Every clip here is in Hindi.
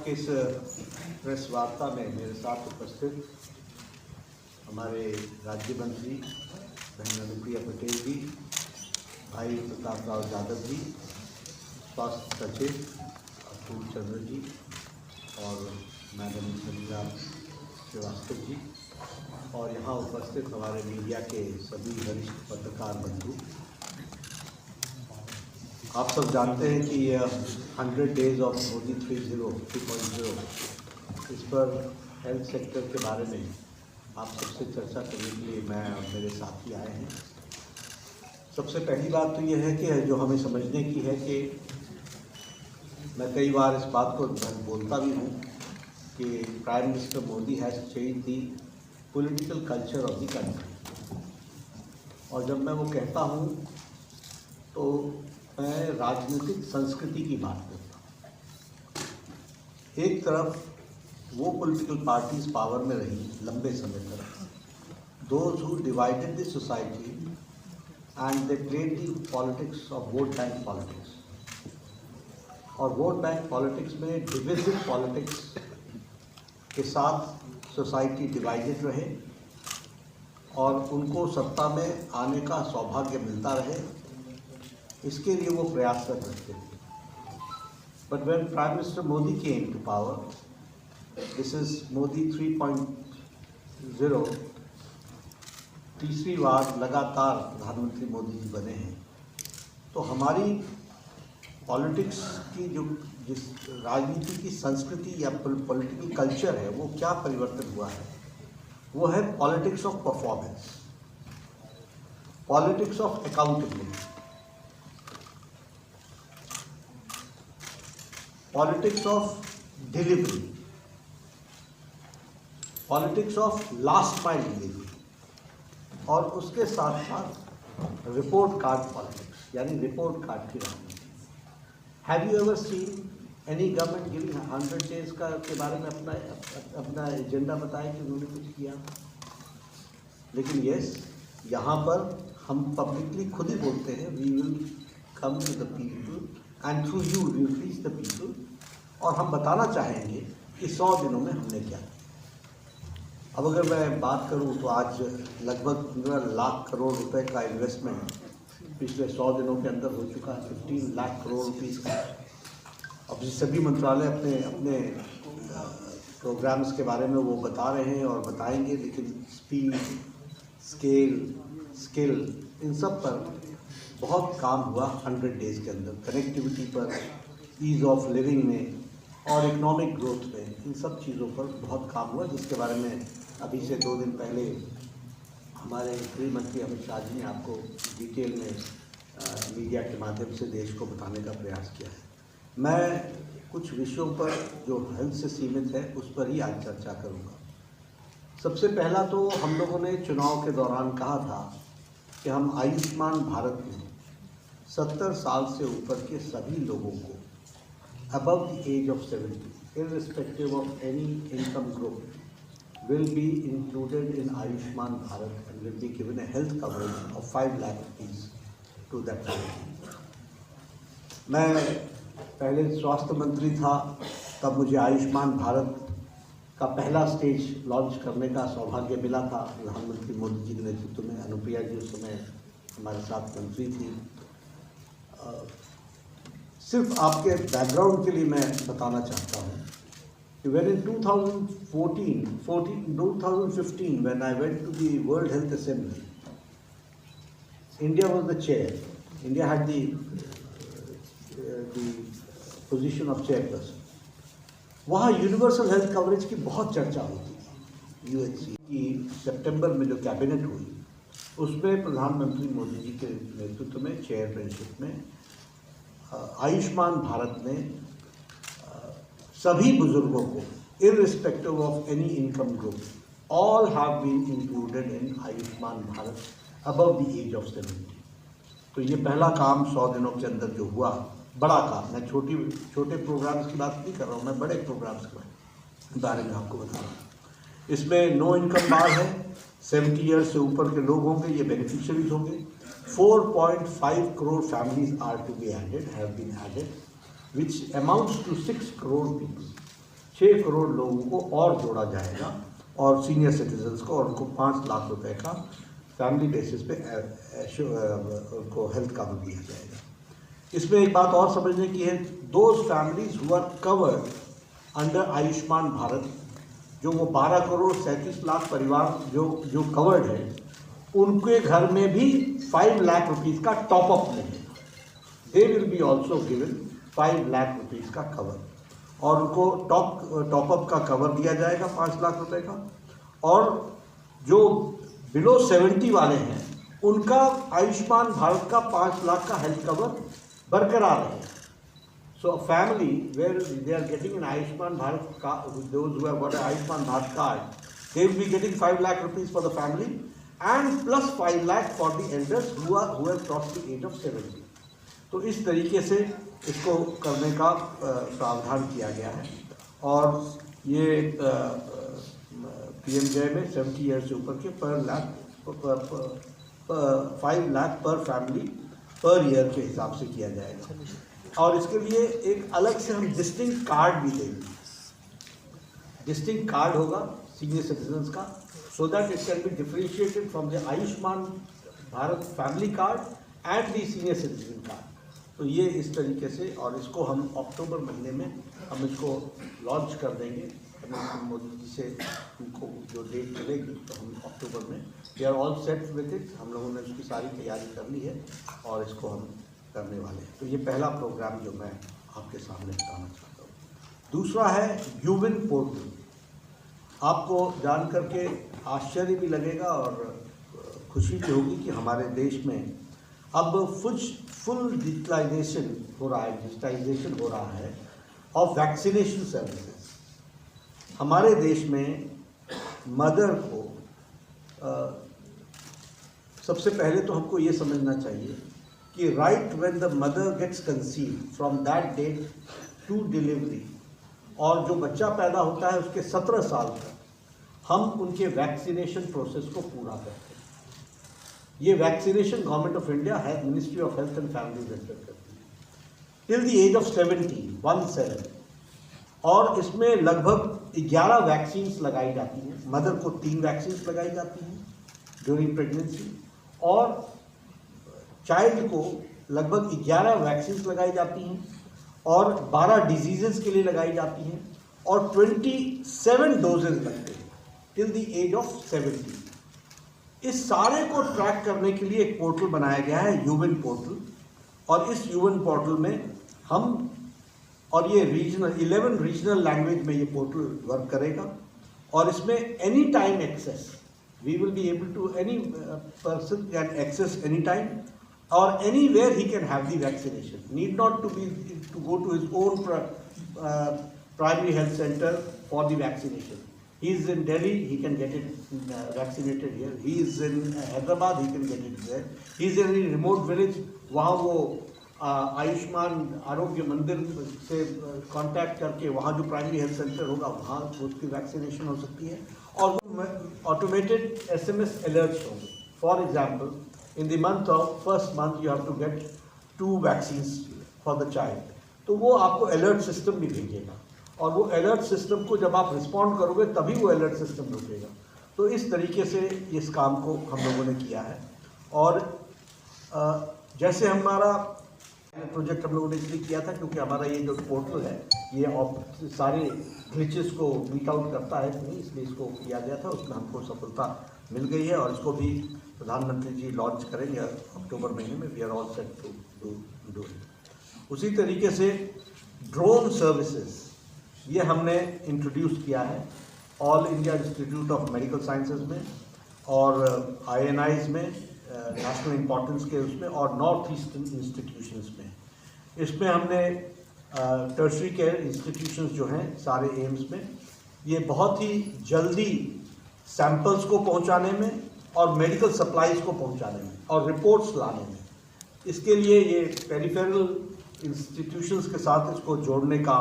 के इस प्रेस वार्ता में मेरे साथ उपस्थित हमारे राज्य मंत्री बहन अनुप्रिया पटेल जी, भाई प्रताप राव यादव जी, स्वास्थ्य सचिव अपूर्व चंद्र जी और मैडम संजना श्रीवास्तव जी और यहाँ उपस्थित हमारे मीडिया के सभी वरिष्ठ पत्रकार बंधु। आप सब जानते हैं कि 100 डेज ऑफ मोदी 3.0 इस पर हेल्थ सेक्टर के बारे में आप सबसे चर्चा करने के लिए मैं और मेरे साथी आए हैं। सबसे पहली बात तो यह है कि जो हमें समझने की है कि मैं कई बार इस बात को बोलता भी हूँ कि prime minister Modi has change the political culture of the country. और जब मैं वो कहता हूँ तो मैं राजनीतिक संस्कृति की बात करता हूँ। एक तरफ वो पॉलिटिकल पार्टीज पावर में रही लंबे समय तक, those who divided the society and they played the politics of vote bank politics. और वोट बैंक पॉलिटिक्स में डिविजिव पॉलिटिक्स के साथ सोसाइटी डिवाइडेड रहे और उनको सत्ता में आने का सौभाग्य मिलता रहे, इसके लिए वो प्रयास कर सकते थे। But when prime minister Modi came to power, this is Modi 3.0, तीसरी बार लगातार प्रधानमंत्री मोदी जी बने हैं, तो हमारी पॉलिटिक्स की जिस राजनीति की संस्कृति या पॉलिटिकल कल्चर है वो क्या परिवर्तन हुआ है, वो है politics of performance, politics of accountability, politics of delivery, politics of last mile delivery और उसके साथ साथ रिपोर्ट कार्ड पॉलिटिक्स, यानी रिपोर्ट कार्ड की राजनीति। Have you ever seen any government giving 100 days का के बारे में अपना एजेंडा बताया कि उन्होंने कुछ किया? लेकिन यस, यहाँ पर हम पब्लिकली खुद ही बोलते हैं, we will come to the people and through you we will reach the people, और हम बताना चाहेंगे कि 100 दिनों में हमने क्या किया। अब अगर मैं बात करूं तो आज लगभग 15 लाख करोड़ रुपए का इन्वेस्टमेंट पिछले 100 दिनों के अंदर हो चुका है, 15 लाख करोड़ रुपीस का। अब सभी मंत्रालय अपने अपने प्रोग्राम्स के बारे में वो बता रहे हैं और बताएंगे, लेकिन स्पीड, स्किल इन सब पर बहुत काम हुआ 100 डेज के अंदर। कनेक्टिविटी पर, ईज़ ऑफ लिविंग में और इकोनॉमिक ग्रोथ में, इन सब चीज़ों पर बहुत काम हुआ, जिसके बारे में अभी से 2 दिन पहले हमारे गृह मंत्री अमित शाह जी ने आपको डिटेल में मीडिया के माध्यम से देश को बताने का प्रयास किया है। मैं कुछ विषयों पर जो हेल्थ से सीमित है उस पर ही आज चर्चा करूँगा। सबसे पहला तो हम लोगों ने चुनाव के दौरान कहा था कि हम आयुष्मान भारत में 70 साल से ऊपर के सभी लोगों को above the age of 70, irrespective of any income group, will be included in Ayushman Bharat and will be given a health coverage of 5 lakh rupees to that family. मैं पहले स्वास्थ्य मंत्री था, तब मुझे आयुष्मान भारत का पहला स्टेज लॉन्च करने का सौभाग्य मिला था प्रधानमंत्री मोदी जी के नेतृत्व में। अनुप्रिया जी उस समय हमारे साथ मंत्री थी। सिर्फ आपके बैकग्राउंड के लिए मैं बताना चाहता हूँ कि when in 2015 when I went to the World Health Assembly, India was the chair. India had the position of chairperson. वहाँ यूनिवर्सल हेल्थ कवरेज की बहुत चर्चा होती थी। UHC की सितंबर में जो कैबिनेट हुई उसमें प्रधानमंत्री मोदी जी के नेतृत्व में चेयरमैनशिप में आयुष्मान भारत में सभी बुजुर्गों को irrespective of any income group, all have been included in Ayushman Bharat above the age of 70। तो ये पहला काम 100 दिनों के अंदर जो हुआ, बड़ा काम। मैं छोटे प्रोग्राम्स की बात नहीं कर रहा हूँ, मैं बड़े प्रोग्राम्स के बारे में आपको बता रहा हूँ। इसमें नो इनकम बार है, 70 ईयर्स से ऊपर के लोग होंगे, ये बेनिफिशियरीज होंगे। 4.5 crore families are to be added, have been added, which amounts to 6 crore people. 6 crore लोगों को और जोड़ा जाएगा और सीनियर सिटीजन्स को, और उनको 5 लाख रुपए का फैमिली बेसिस पे उनको हेल्थ कवर दिया जाएगा। इसमें एक बात और समझने की है, those families who are covered under Ayushman Bharat, जो वो 12 करोड़ 37 लाख परिवार जो कवर्ड है, उनके घर में भी 5 लाख रुपीज़ का टॉपअप मिलेगा। They will be also given 5 lakh rupees का कवर, और उनको टॉपअप का कवर दिया जाएगा 5 लाख रुपए का। और जो बिलो 70 वाले हैं उनका आयुष्मान भारत का 5 लाख का हेल्थ कवर बरकरार है। So family where they are getting an Ayushman Bharat का, those who have got an Ayushman Bharat card, they will be getting 5 lakh rupees for the family and plus 5 lakh for the elders who have crossed the age of 70. तो इस तरीके से इसको करने का प्रावधान किया गया है। और ये PMJY में 70 ईयर से ऊपर के 5 लाख पर फैमिली पर ईयर के हिसाब से किया जाएगा। और इसके लिए एक अलग से हम डिस्टिंक्ट कार्ड भी देंगे। डिस्टिंक्ट कार्ड होगा सीनियर सिटीजन्स का, so that it can be differentiated from the Ayushman Bharat family card and the senior citizen card. तो ये इस तरीके से, और इसको हम अक्टूबर महीने में हम इसको लॉन्च कर देंगे। मोदी जी से उनको जो डेट मिलेगी तो हम अक्टूबर में, we are all set with it, हम लोगों ने उसकी सारी तैयारी कर ली है और इसको हम करने वाले हैं। तो ये पहला प्रोग्राम जो मैं आपके सामने बताना चाहता हूँ। दूसरा है यूविन पोर्टल। आपको जान करके आश्चर्य भी लगेगा और खुशी भी होगी कि हमारे देश में अब फुल डिजिटलाइजेशन हो रहा है ऑफ वैक्सीनेशन सर्विसेज। हमारे देश में मदर को सबसे पहले तो हमको ये समझना चाहिए कि right when the mother gets conceived from that date to delivery, और जो बच्चा पैदा होता है उसके 17 साल तक हम उनके वैक्सीनेशन प्रोसेस को पूरा करते हैं। ये वैक्सीनेशन गवर्नमेंट ऑफ इंडिया है, ministry of health and family welfare करती है टिल द एज ऑफ 17, और इसमें लगभग 11 वैक्सीन्स लगाई जाती हैं। मदर को 3 वैक्सीन्स लगाई जाती हैं ड्यूरिंग प्रेगनेंसी, और चाइल्ड को लगभग 11 वैक्सीन्स लगाई जाती हैं, और 12 डिजीजेस के लिए लगाई जाती हैं, और 27 डोजेज लगते हैं टिल द एज ऑफ 70। इस सारे को ट्रैक करने के लिए एक पोर्टल बनाया गया है, यूविन पोर्टल। और इस यूविन पोर्टल में हम, और ये 11 रीजनल लैंग्वेज में ये पोर्टल वर्क करेगा, और इसमें any time access, we will be able to, any person can access any time और anywhere he can have the vaccination, need not to go to his own primary health centre for the vaccination. He is in Delhi, he can get it vaccinated here. He is in Hyderabad, he can get it there. He is in a remote village, वहाँ वो आयुष्मान आरोग्य मंदिर से कांटेक्ट करके वहाँ जो प्राइमरी हेल्थ सेंटर होगा वहाँ उसकी वैक्सीनेशन हो सकती है। और ऑटोमेटेड SMS अलर्ट्स होंगे। For example, in the month of first month you have to get 2 vaccines for the child, तो वो आपको अलर्ट सिस्टम भी भेजेगा, और वो अलर्ट सिस्टम को जब आप रिस्पॉन्ड करोगे तभी वो अलर्ट सिस्टम रुकेगा। तो इस तरीके से इस काम को हम लोगों ने किया है। और जैसे हमारा प्रोजेक्ट हम लोगों ने इसलिए किया था क्योंकि हमारा ये जो पोर्टल है ये सारे ग्लिचेस को मीट आउट करता है, इसलिए इसको किया गया था। उसमें हमको सफलता मिल गई है, और इसको भी प्रधानमंत्री जी लॉन्च करेंगे अक्टूबर महीने में। We are all set to do it. उसी तरीके से ड्रोन सर्विसेज ये हमने इंट्रोड्यूस किया है all India institute of medical sciences में, और INIs में, नेशनल इम्पोर्टेंस के उसमें, और नॉर्थ ईस्टर्न इंस्टीट्यूशंस में। इसमें हमने टर्शरी केयर इंस्टीट्यूशंस जो हैं सारे एम्स में, ये बहुत ही जल्दी सैंपल्स को पहुंचाने में और मेडिकल सप्लाईज को पहुंचाने में और रिपोर्ट्स लाने में, इसके लिए ये पेरिफेरल इंस्टीट्यूशंस के साथ इसको जोड़ने का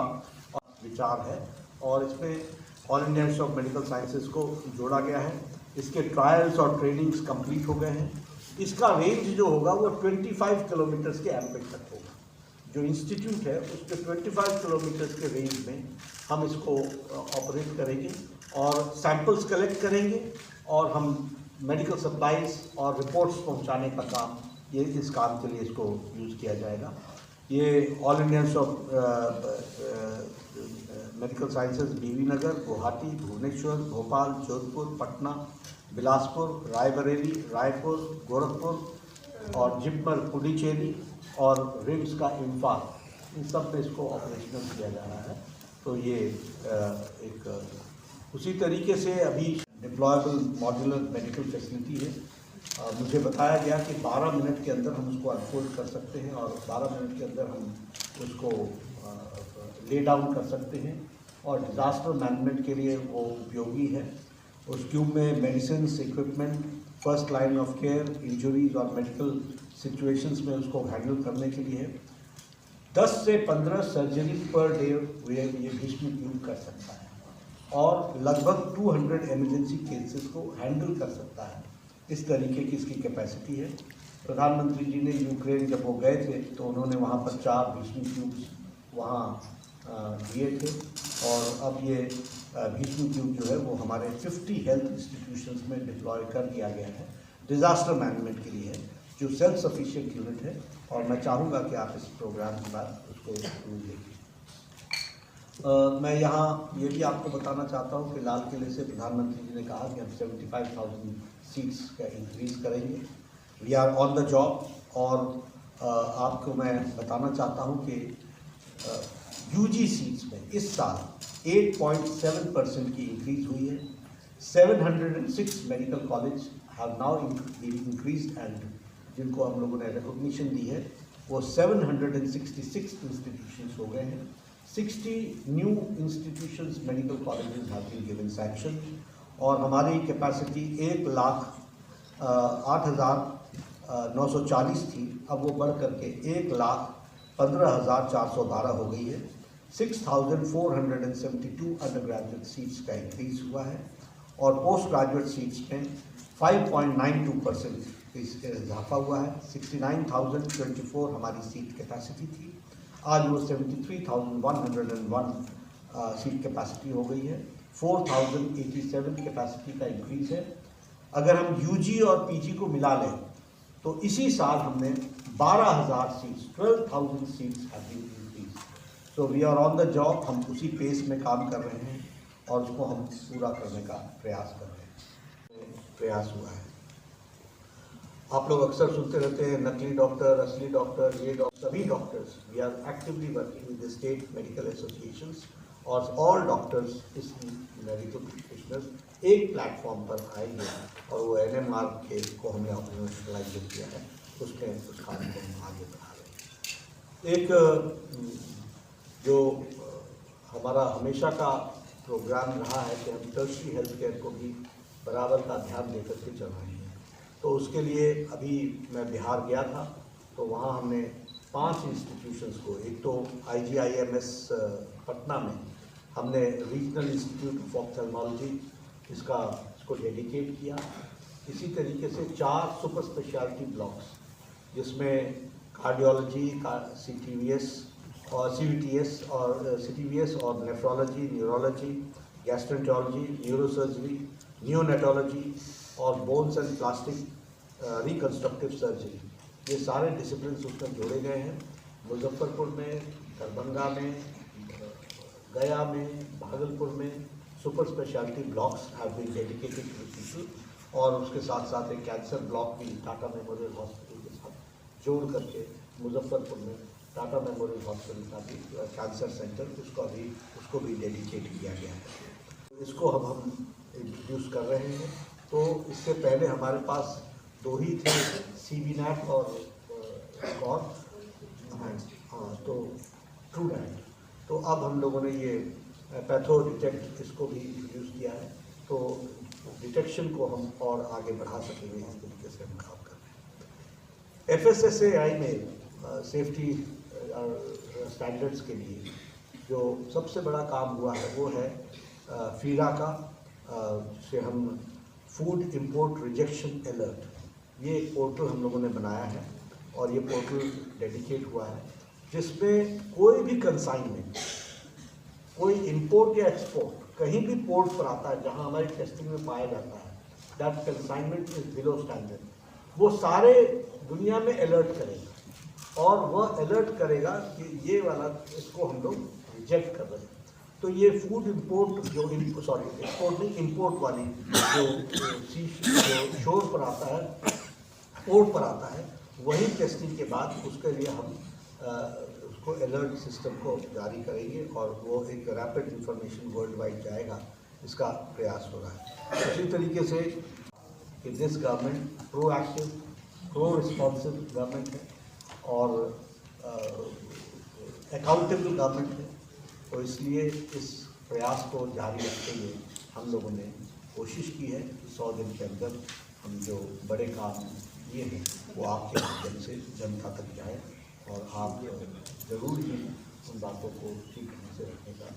विचार है। और इसमें all India institute of medical sciences को जोड़ा गया है। इसके ट्रायल्स और ट्रेनिंग्स कंप्लीट हो गए हैं। इसका रेंज जो होगा वो 25 किलोमीटर्स के एम्बिट तक होगा। जो इंस्टीट्यूट है उसके 25 किलोमीटर के रेंज में हम इसको ऑपरेट करेंगे और सैंपल्स कलेक्ट करेंगे और हम मेडिकल सप्लाईज और रिपोर्ट्स पहुंचाने का काम, ये इस काम के लिए इसको यूज़ किया जाएगा। ये all Indians of medical sciences बीवी नगर, गुवाहाटी, भुवनेश्वर, भोपाल, जोधपुर, पटना, बिलासपुर, रायबरेली, रायपुर, गोरखपुर और जिपमर पुडुचेरी और रिम्स का इम्फाल, इन सब में इसको ऑपरेशनल किया जा रहा है। तो ये एक उसी तरीके से अभी डिप्लॉयबल मॉड्यूलर मेडिकल फैसिलिटी है। मुझे बताया गया कि 12 मिनट के अंदर हम उसको अनफोल्ड कर सकते हैं और 12 मिनट के अंदर हम उसको ले डाउन कर सकते हैं और डिज़ास्टर मैनेजमेंट के लिए वो उपयोगी है। उस ट्यूब में medicine, equipment, first line of care, injuries और मेडिकल सिचुएशंस में उसको हैंडल करने के लिए है। 10 से 15 सर्जरी पर डे ये भीष्म ट्यूब कर सकता है और लगभग 200 इमरजेंसी केसेस को हैंडल कर सकता है। इस तरीके की इसकी कैपेसिटी है। प्रधानमंत्री जी ने यूक्रेन जब वो गए थे तो उन्होंने वहाँ पर 4 भीष्म ट्यूब्स वहाँ दिए थे और अब ये भीष्म ट्यूब जो है वो हमारे 50 हेल्थ इंस्टीट्यूशंस में डिप्लॉय कर दिया गया है। डिज़ास्टर मैनेजमेंट के लिए है, जो सेल्फ सफिशिएंट यूनिट है और मैं चाहूँगा कि आप इस प्रोग्राम के बाद उसको देखिए। मैं यहाँ ये भी आपको बताना चाहता हूँ कि लाल किले से प्रधानमंत्री जी ने कहा कि हम 75,000 सीट्स का इंक्रीज़ करेंगे। We are on the job और आपको मैं बताना चाहता हूँ कि यूजी सीट्स में इस साल 8.7% की इंक्रीज़ हुई है। 706 medical college have now increased and जिनको हम लोगों ने रिकॉग्निशन दी है वो 766 इंस्टीट्यूशंस हो गए हैं। 60 new institutions medical colleges have been given sanction और हमारी कैपेसिटी 1,08,940 थी, अब वो बढ़ करके 1,15,412 हो गई है। 6,472 अंडर ग्रेजुएट सीट्स का इंक्रीज हुआ है और पोस्ट ग्रेजुएट सीट्स में 5.92% इजाफा हुआ है। 69,024 हमारी सीट कैपेसिटी थी, आज वो 73,101 सीट कैपेसिटी हो गई है। 4,087 कैपेसिटी का इंक्रीज है। अगर हम यूजी और पीजी को मिला लें तो इसी साल हमने 12,000 seats 12,000 seats have been increase. So we are on the job, हम उसी पेस में काम कर रहे हैं और उसको हम पूरा करने का प्रयास कर रहे हैं। प्रयास हुआ है। आप लोग अक्सर सुनते रहते हैं नकली डॉक्टर, असली डॉक्टर, ये डॉक्टर, सभी doctors we are actively working with the state medical associations और ऑल डॉक्टर्स, इस मेडिकल प्रैक्टिशनर्स एक प्लेटफॉर्म पर आएंगे और वो NMR के को हमने ऑपरेशनलाइज किया है, उसमें उस काम को हम आगे बढ़ा रहे हैं। एक जो हमारा हमेशा का प्रोग्राम रहा है कि हम टर्शरी हेल्थ केयर को भी बराबर का ध्यान देकर के चल रहे हैं। तो उसके लिए अभी मैं बिहार गया था तो वहाँ हमने 5 इंस्टीट्यूशंस को, एक तो IGIMS पटना में हमने रीजनल इंस्टीट्यूट ऑफ ऑप्थेल्मोलॉजी इसको डेडिकेट किया। इसी तरीके से 4 सुपर स्पेशलिटी ब्लॉक्स जिसमें कार्डियोलॉजी का CTVS और nephrology, neurology, gastroenterology, neurosurgery, neonatology और bones and plastic reconstructive surgery, ये सारे डिसिप्लिन उसमें जोड़े गए हैं। मुजफ्फरपुर में, दरभंगा में, गया में, भागलपुर में super speciality blocks have been dedicated to people और उसके साथ साथ एक कैंसर ब्लॉक भी टाटा मेमोरियल हॉस्पिटल के साथ जोड़ करके मुजफ्फरपुर में टाटा मेमोरियल हॉस्पिटल का भी कैंसर सेंटर उसको भी डेडिकेट किया गया है। इसको हम इंट्रोड्यूस कर रहे हैं। तो इससे पहले हमारे पास 2 ही थे, CBNAT और तो ट्रूनैट। तो अब हम लोगों ने ये पैथो डिटेक्ट इसको भी इंट्रोड्यूस किया है, तो डिटेक्शन को हम और आगे बढ़ा सकेंगे। इस तरीके से हम काम कर रहे हैं। FSSAI में सेफ्टी स्टैंडर्ड्स के लिए जो सबसे बड़ा काम हुआ है वो है फीरा का, से हम फूड इंपोर्ट रिजेक्शन अलर्ट, ये एक पोर्टल हम लोगों ने बनाया है और ये पोर्टल डेडिकेट हुआ है जिसमें कोई भी कंसाइनमेंट, कोई इंपोर्ट या एक्सपोर्ट कहीं भी पोर्ट पर आता है जहां हमारी टेस्टिंग में पाया जाता है that consignment is below standard, वो सारे दुनिया में अलर्ट करेगा और वह अलर्ट करेगा कि ये वाला इसको हम लोग रिजेक्ट कर रहे हैं। तो ये फूड इंपोर्ट जो एक्सपोर्ट नहीं, इंपोर्ट वाली जो शोर पर आता है, पोर्ट पर आता है, वही टेस्टिंग के बाद उसके लिए हम उसको अलर्ट सिस्टम को जारी करेंगे और वो एक रैपिड इंफॉर्मेशन वर्ल्ड वाइड जाएगा, इसका प्रयास हो रहा है। उसी तरीके से कि this government proactive, pro responsive government है और अकाउंटेबल गवर्नमेंट है, तो इसलिए इस प्रयास को जारी रखते हुए हम लोगों ने कोशिश की है कि 100 दिन के अंदर हम जो बड़े काम किए हैं वो आपके माध्यम से जनता तक जाए और आप ज़रूर ही उन बातों को ठीक ढंग से रखने का